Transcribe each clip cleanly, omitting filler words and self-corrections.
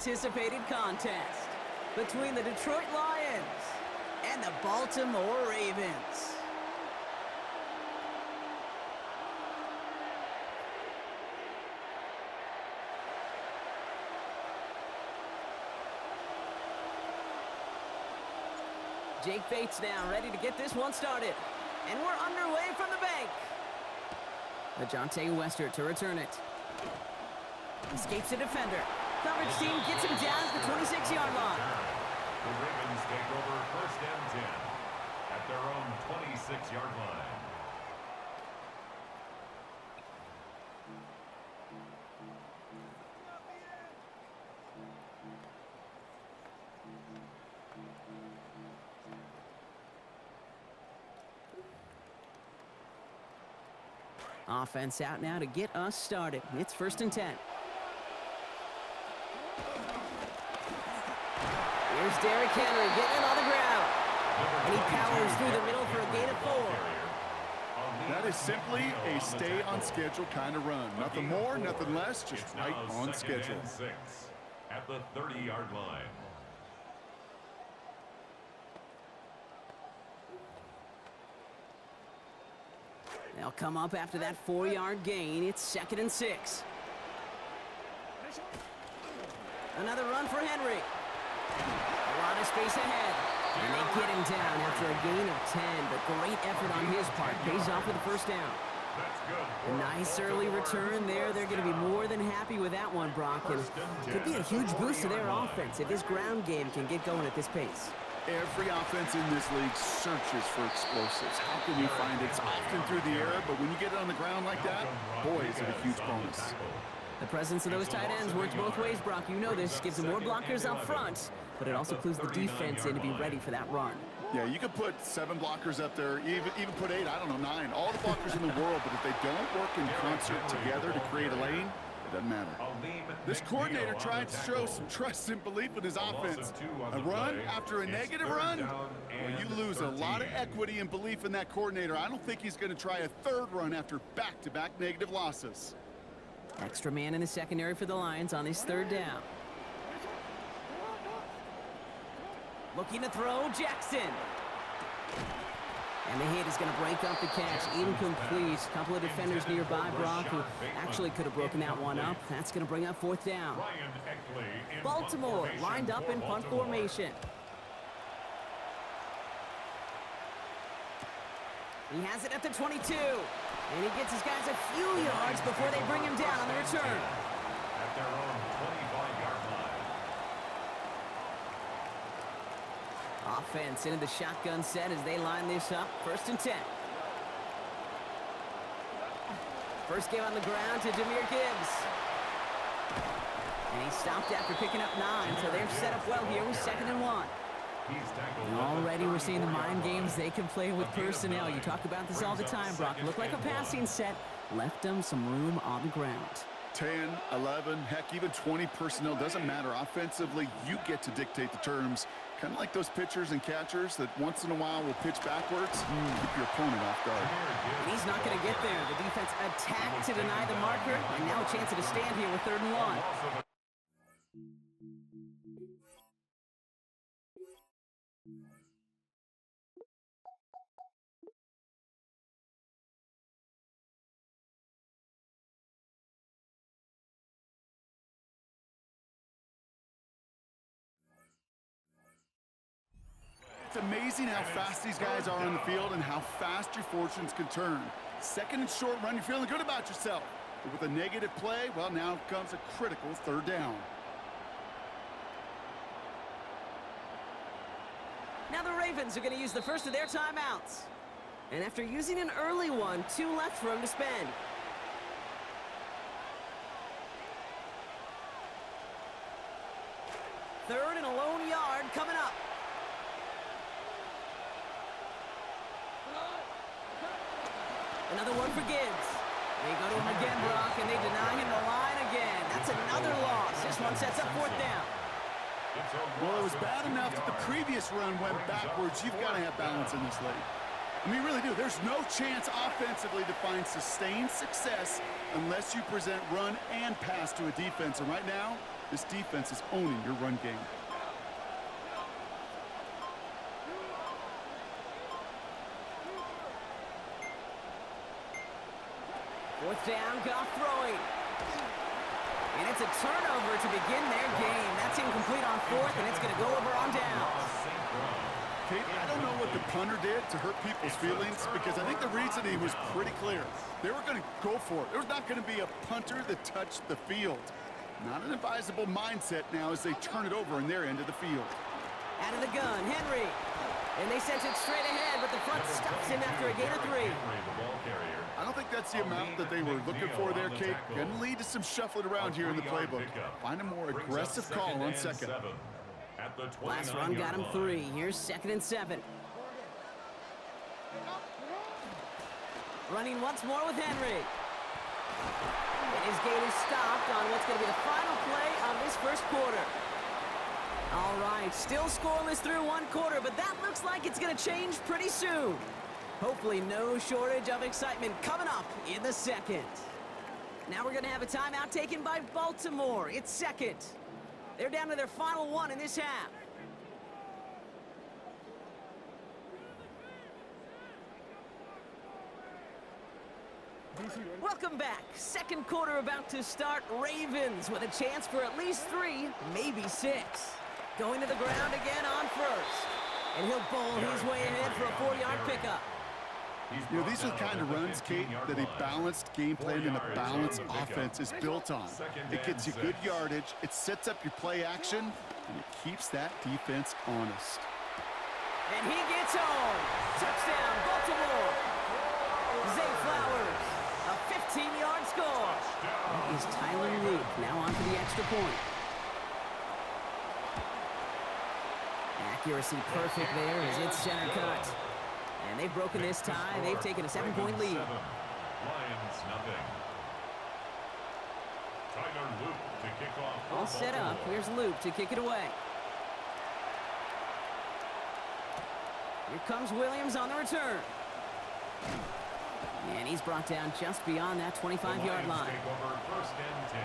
anticipated contest between the Detroit Lions and the Baltimore Ravens. Jake Bates now ready to get this one started. And we're underway from the bank. Ajante Westert to return it. Escapes the defender. Coverage team gets him down at the 26-yard line. The Ravens take over 1st and 10 at their own 26-yard line. Offense out now to get us started. It's 1st and 10. Here's Derrick Henry getting it on the ground. And he powers through the middle for a gain of 4. That is simply a stay on schedule kind of run. Nothing more, nothing less, just right on schedule. At the 30-yard line. They'll come up after that 4-yard gain. It's 2nd and 6. Another run for Henry. A lot of space ahead. And they get him down after a gain of 10. But great effort on his part. Pays off with a 1st down. A nice early return there. They're going to be more than happy with that one, Brock. And could be a huge boost to their offense if this ground game can get going at this pace. Every offense in this league searches for explosives. How can you find it? It's often through the air, but when you get it on the ground like that, boy, is it a huge bonus. The presence of those tight ends works both ways, Brock. You know this. Gives them more blockers up front, but it also clues the defense in to be ready for that run. Yeah, you could put 7 blockers up there, even put 8, I don't know, 9. All the blockers in the world, but if they don't work in concert together to create a lane, it doesn't matter. This coordinator tried to show some trust and belief in his offense. A run after a negative run? Well, you lose a lot of equity and belief in that coordinator. I don't think he's going to try a 3rd run after back-to-back negative losses. Extra man in the secondary for the Lions on this 3rd down. Looking to throw, Jackson. And the hit is going to break up the catch. Incomplete. A couple of defenders nearby, Brock, who actually could have broken that one up. That's going to bring up 4th down. Baltimore lined up in punt formation. He has it at the 22. And he gets his guys a few yards before they bring him down on the return. At their own 25-yard line. Offense into the shotgun set as they line this up. 1st and 10. First game on the ground to Jahmyr Gibbs. And he stopped after picking up 9, so they're set up well here with 2nd and 1. And already we're seeing the mind games they can play with personnel. You talk about this all the time, Brock. Looked like a passing set. Left them some room on the ground. 10, 11, heck, even 20 personnel. Doesn't matter. Offensively, you get to dictate the terms. Kind of like those pitchers and catchers that once in a while will pitch backwards. Keep your opponent off guard. And he's not going to get there. The defense attacked to deny the marker. And now a chance to stand here with 3rd and 1. It's amazing how fast these guys are on the field and how fast your fortunes can turn. 2nd and short run, you're feeling good about yourself. But with a negative play, well, now comes a critical 3rd down. Now the Ravens are going to use the first of their timeouts. And after using an early one, 2 left for him to spend. Third and a lone yard coming up. Another one for Gibbs. They go to him again, Brock, and they deny him the line again. That's another loss. This one sets up 4th down. Well, it was bad enough that the previous run went backwards. You've got to have balance in this league. I mean, you really do. There's no chance offensively to find sustained success unless you present run and pass to a defense. And right now, This defense is owning your run game. Fourth down, Goff throwing. And it's a turnover to begin their game. That's incomplete on fourth, and it's going to go over on downs. Kate, I don't know what the punter did to hurt people's feelings because I think the reasoning was pretty clear. They were going to go for it. There's not going to be a punter that touched the field. Not an advisable mindset now as they turn it over in their end of the field. Out of the gun, Henry. And they sent it straight ahead, but the front stops him after a gain of 3. I don't think that's the amount that they were looking for there, Kate. Going to lead to some shuffling around here in the playbook. Find a more aggressive call on second. Last run got him 3. Here's 2nd and 7. Running once more with Henry. And his gain is stopped on what's going to be the final play of this first quarter. All right, still scoreless through 1 quarter, but that looks like it's going to change pretty soon. Hopefully no shortage of excitement coming up in the second. Now we're going to have a timeout taken by Baltimore. It's second. They're down to their final 1 in this half. Welcome back. Second quarter about to start. Ravens with a chance for at least 3, maybe 6. Going to the ground again on first. And he'll bowl his way ahead for a 4-yard pickup. You know, these are the kind of runs, Kate, that a balanced game plan and a balanced offense is built on. It gets you good yardage, it sets up your play action, and it keeps that defense honest. And he gets home. Touchdown, Baltimore. Zay Flowers, a 15-yard score. That is Tyler Luke now on for the extra point. Accuracy perfect there as it's center cut. And they've broken this tie. They've taken a 7-point lead. Lions nothing. Tyler Luke to kick off. All set up. Here's Luke to kick it away. Here comes Williams on the return. And he's brought down just beyond that 25-yard line. Take over 1st and 10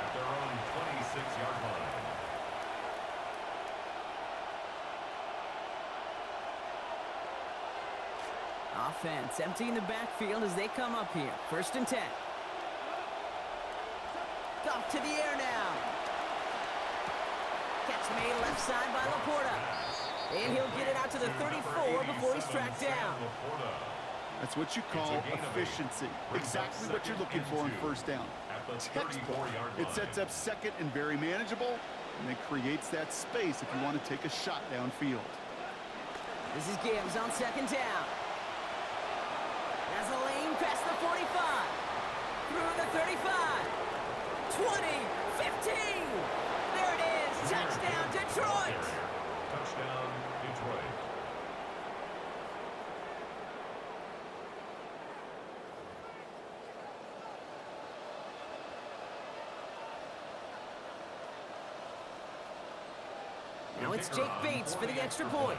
at their own 26-yard line. Offense emptying the backfield as they come up here. 1st and 10. Goff to the air now. Catch made left side by Laporta. And he'll get it out to the 34 before he's tracked down. That's what you call efficiency. Exactly what you're looking for on 1st down. Textbook. It sets up second and very manageable, and it creates that space if you want to take a shot downfield. This is Gibbs on 2nd down. Has a lane past the 45. Through the 35. 20. 15. There it is. Touchdown, Detroit. Touchdown, Detroit. Now it's Jake Bates for the extra point.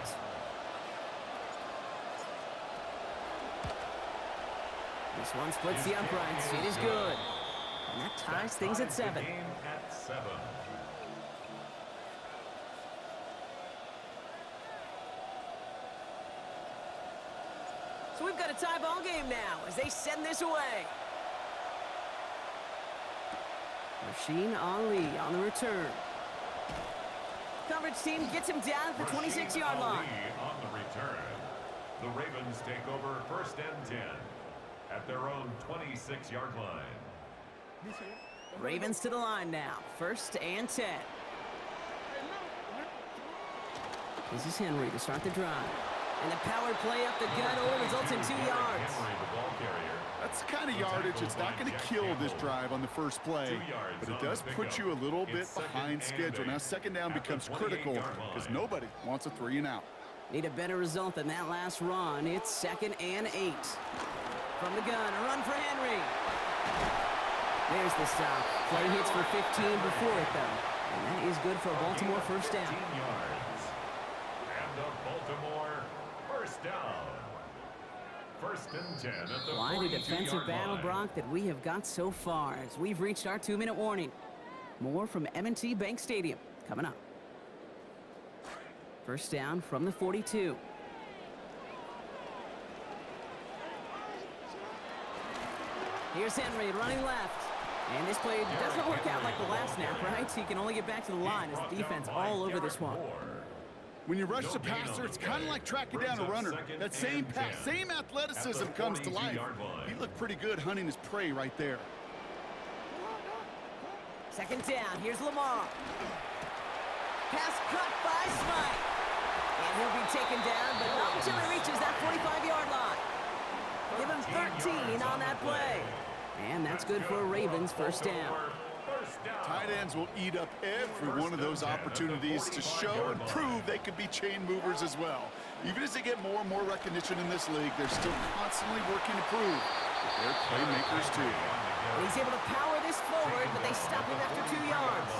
This one splits the uprights. It is good. And that ties things at 7. Game at 7. So we've got a tie ball game now as they send this away. Rasheen Ali on the return. Coverage team gets him down at the 26-yard line. On the return. The Ravens take over 1st and 10 at their own 26-yard line. Ravens to the line now. 1st and 10. This is Henry to start the drive. And the power play up the gut only results in 2 yards. Henry, the ball carrier. That's the kind of yardage that's not going to kill this drive on the first play, but it does put you a little bit behind schedule. Now 2nd down becomes critical because nobody wants a 3 and out. Need a better result than that last run. It's 2nd and 8. From the gun, a run for Henry. There's the stop. Play hits for 15 before it, though. And that is good for a Baltimore 1st down. 15 yards. And a Baltimore 1st down. 1st and 10 at the Quite a defensive battle, line. Brock, that we have got so far as we've reached our 2-minute warning. More from M&T Bank Stadium coming up. First down from the 42. Here's Henry running left. And this play doesn't work out like the last snap, right? So you can only get back to the line as the defense all over this one. When you rush the passer, it's kind of like tracking down a runner. That same pass, same athleticism comes to life. He looked pretty good hunting his prey right there. Second down, here's Lamar. Pass cut by Smythe. And he'll be taken down, but not until he reaches that 45-yard line. Give him 13 on that play. And that's good for a Ravens first down. Tight ends will eat up every one of those opportunities to show and prove they could be chain movers as well. Even as they get more and more recognition in this league, they're still constantly working to prove that they're playmakers too. He's able to power this forward, but they stop him after 2 yards.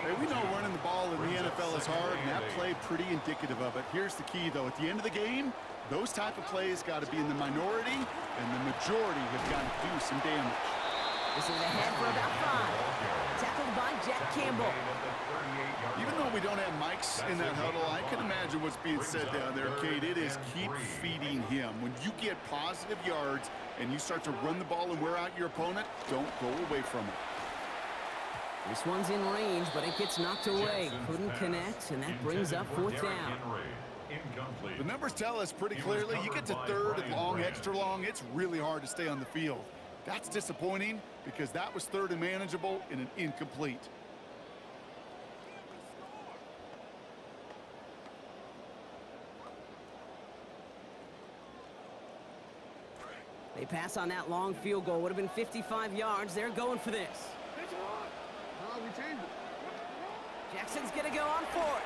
Hey, we know running the ball in the NFL is hard, and that play pretty indicative of it. Here's the key, though. At the end of the game, those type of plays got to be in the minority, and the majority have got to do some damage. This is ahead for about 5. Tackled by Jack Campbell. Even though we don't have mics in that huddle, I can imagine what's being said down there, Kate. It is keep feeding him. When you get positive yards and you start to run the ball and wear out your opponent, don't go away from it. This one's in range, but it gets knocked away. Couldn't connect, and that brings up 4th down. The numbers tell us pretty clearly, you get to 3rd and long, extra long, it's really hard to stay on the field. That's disappointing because that was 3rd and manageable in an incomplete. They pass on that long field goal. Would have been 55 yards. They're going for this. Jackson's going to go on 4th.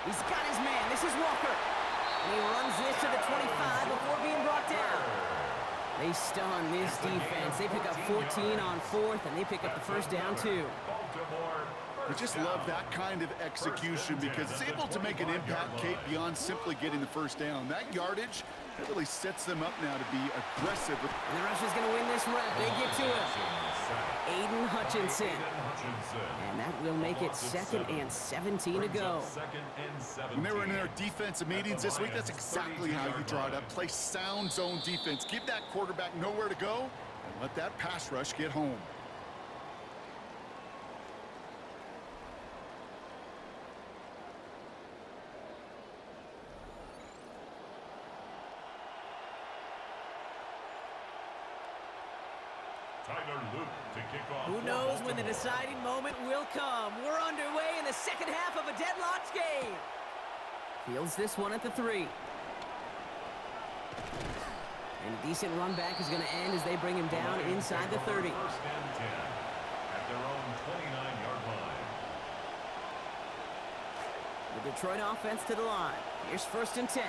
He's got his man. This is Walker. And he runs this to the 25 before being brought down. They stun this defense. They pick up 14 on 4th, and they pick up the first down, too. I just love that kind of execution because it's able to make an impact, Kate, beyond simply getting the first down. That yardage, that really sets them up now to be aggressive. And the Russians going to win this rep. They get to him. Aiden Hutchinson. And that will make it 2nd and 17 to go. When they were in their defensive meetings this week, that's exactly how you draw it up. Play sound zone defense. Give that quarterback nowhere to go and let that pass rush get home. Who knows when the deciding moment will come? We're underway in the second half of a deadlocked game. Fields this one at the 3. And a decent run back is going to end as they bring him down inside the 30. First and 10 at their own 29-yard line. The Detroit offense to the line. Here's 1st and 10.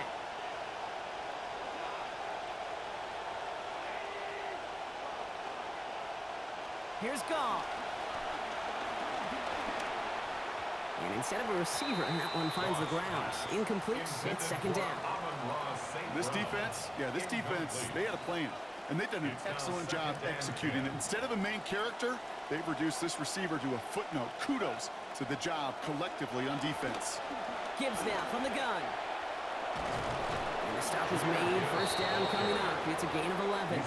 Here's Goff. And instead of a receiver, that one finds the ground. Incomplete. It's 2nd down. This defense, they had a plan. And they've done an excellent job executing it. Instead of a main character, they've reduced this receiver to a footnote. Kudos to the job collectively on defense. Gibbs now from the gun. And the stop is made. First down coming up. It's a gain of 11.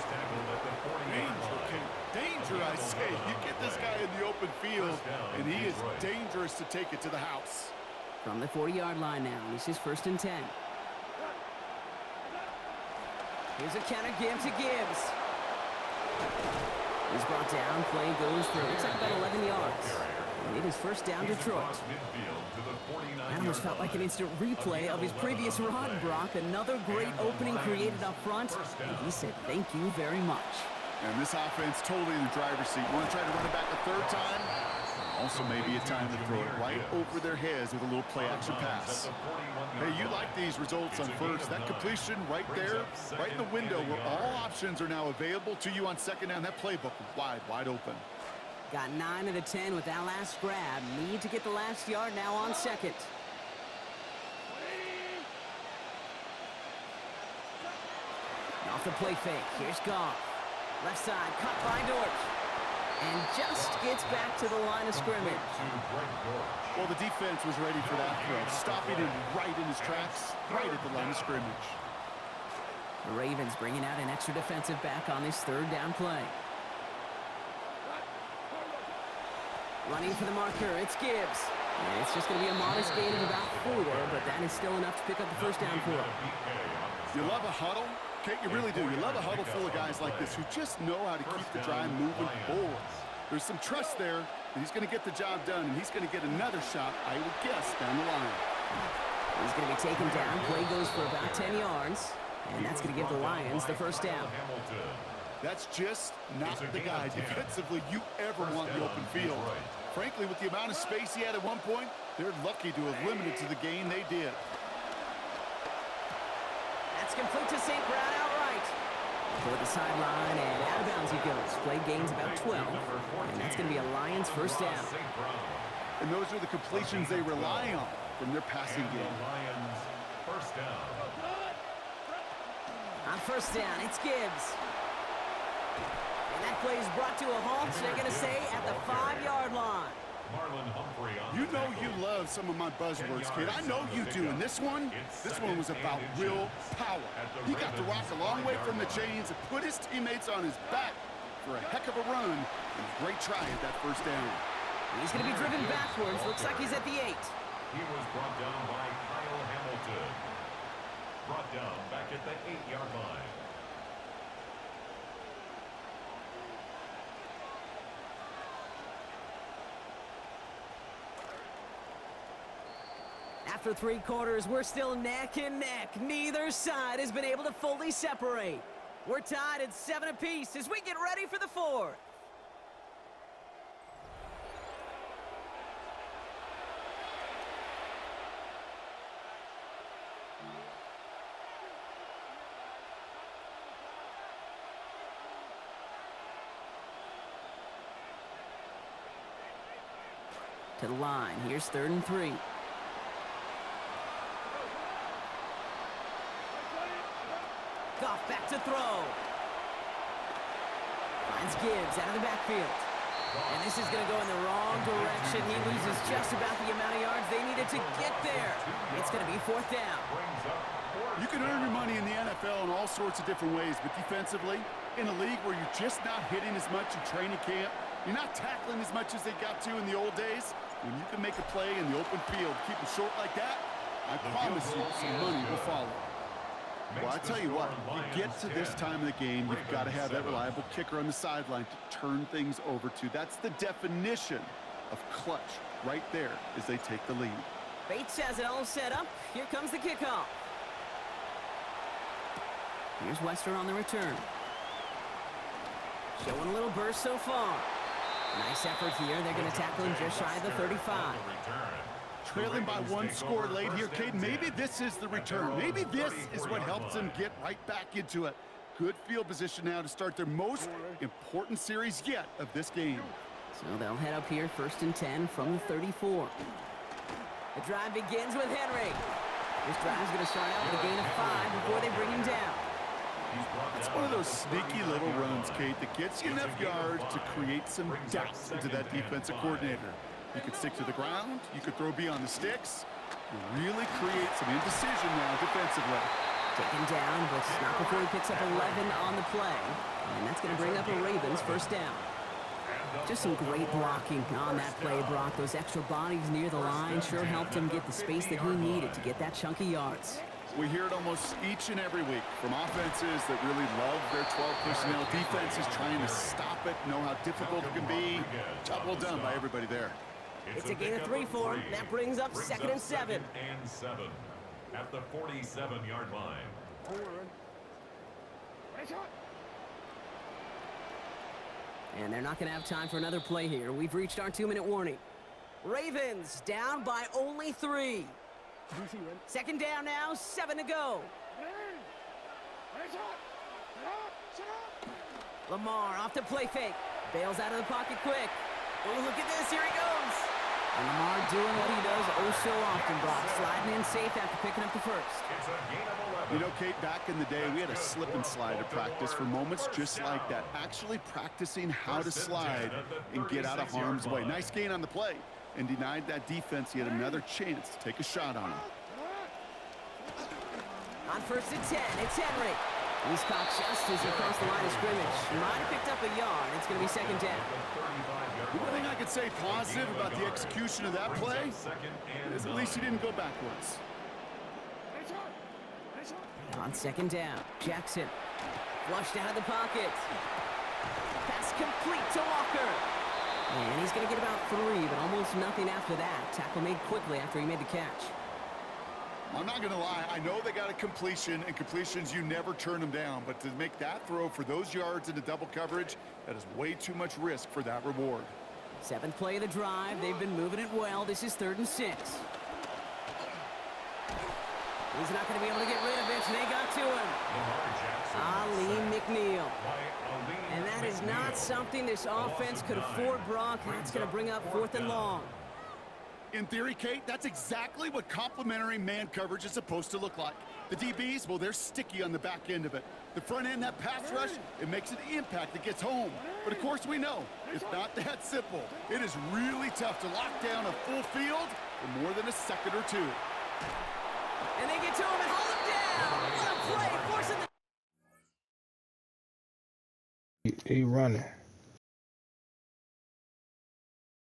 Danger, I say. You get this guy in the open field, and he is dangerous to take it to the house. From the 40-yard line now. This is 1st and 10. Here's a counter give to Gibbs. He's brought down. Play goes for, looks like about 11 yards. And it is first down Detroit. That almost felt like an instant replay of his previous run, Brock. Another great opening created up front. And he said, thank you very much. And this offense totally in the driver's seat. You want to try to run it back a 3rd time? Also maybe a time to throw it right over their heads with a little play-action pass. Hey, you like these results on 1st. That completion right there, right in the window where all options are now available to you on 2nd down. That playbook wide open. Got 9 of the 10 with that last grab. Need to get the last yard now on 2nd. Off the play fake. Here's Goff. Left side, cut by Dort. And just gets back to the line of scrimmage. Well, the defense was ready for that throw, stopping him right in his tracks, right at the line of scrimmage. The Ravens bringing out an extra defensive back on this third down play. Running for the marker, it's Gibbs. And it's just going to be a modest gain of about 4, but that is still enough to pick up the first down for him. You love a huddle? Kate, you really do. You love a huddle full of guys like this who just know how to keep the drive moving forward. There's some trust there that he's going to get the job done, and he's going to get another shot, I would guess, down the line. He's going to be taken down. Play goes for about 10 yards, and that's going to give the Lions the first down. That's just not the guy defensively you ever want in the open field. Frankly, with the amount of space he had at one point, they're lucky to have limited to the gain they did. That's complete to St. Brown outright. Toward the sideline, and out of bounds he goes. Play gains about 12, and that's going to be a Lions first down. And those are the completions they rely on from their passing game. Lions first down. On first down, it's Gibbs. And that play is brought to a halt, they're going to say, at the 5-yard line. You know you love some of my buzzwords, kid. I know you do. And this one was about real power. He got the rock a long way from the chains and put his teammates on his back for a heck of a run and a great try at that first down. He's going to be driven backwards. Looks like he's at the 8. He was brought down by Kyle Hamilton. Brought down back at the 8-yard line. After 3 quarters, we're still neck and neck. Neither side has been able to fully separate. We're tied at 7 apiece as we get ready for the 4th. To the line, here's 3rd and 3. Goff back to throw. Finds Gibbs out of the backfield. And this is going to go in the wrong direction. He loses just about the amount of yards they needed to get there. It's going to be 4th down. You can earn your money in the NFL in all sorts of different ways, but defensively, in a league where you're just not hitting as much in training camp, you're not tackling as much as they got to in the old days, when you can make a play in the open field, keep it short like that, I promise you some money will follow. Well, I tell you what, you get to this time of the game, you've got to have that reliable kicker on the sideline to turn things over to. That's the definition of clutch right there as they take the lead. Bates has it all set up. Here comes the kickoff. Here's Wester on the return. Showing a little burst so far. Nice effort here. They're going to tackle him just shy of the 35. Trailing by 1 score late here, Cade. Maybe this is the return. Maybe this is what helps them get right back into it. Good field position now to start their most important series yet of this game. So they'll head up here, 1st and 10 from the 34. The drive begins with Henry. This drive is going to start out with a gain of 5 before they bring him down. It's one of those sneaky little runs, Kate, that gets you enough yards to create some doubt into that defensive coordinator. You could stick to the ground, you could throw beyond the sticks, you really create some indecision now defensively. Taken down, but not before he picks up 11 on the play. And that's going to bring up a Ravens first down. Just some great blocking on that play, Brock. Those extra bodies near the line sure helped him get the space that he needed to get that chunky yards. We hear it almost each and every week from offenses that really love their 12 personnel. Defenses trying to stop it, know how difficult it can be. Job well done by everybody there. It's a gain of 3 for him. That brings up 2nd and 7. At the 47-yard line. And they're not going to have time for another play here. We've reached our 2-minute warning. Ravens down by only 3. 2nd down now, 7 to go. Lamar off to play fake. Bails out of the pocket quick. Oh, look at this. Here he goes. And Lamar doing what he does oh so often, Brock. Sliding in safe after picking up the first. It's a gain of 11. You know, Kate, back in the day, we had a slip and slide at practice for moments just like that. Actually practicing how to slide and get out of harm's way. Nice gain on the play. And denied that defense yet another chance to take a shot on him. On 1st and 10, it's Henry. He's caught just as he crossed the line of scrimmage. Might have picked up a yard. It's going to be 2nd down. The one thing I could say positive about the execution of that play is at least he didn't go backwards. On 2nd down, Jackson flushed out of the pocket. Pass complete to Walker. And he's going to get about 3, but almost nothing after that. Tackle made quickly after he made the catch. I'm not going to lie. I know they got a completion, and completions, you never turn them down. But to make that throw for those yards into double coverage, that is way too much risk for that reward. 7th play of the drive. They've been moving it well. This is 3rd and 6. He's not going to be able to get rid of it. They got to him. Ali McNeil. And that is not something this offense could afford, Brock. That's going to bring up 4th and long. In theory, Kate, that's exactly what complementary man coverage is supposed to look like. The DBs, well, they're sticky on the back end of it. The front end, that pass rush, it makes an impact that gets home. But of course we know, it's not that simple. It is really tough to lock down a full field for more than a second or 2. And they get to him and hold him down. What a play, forcing the... He running.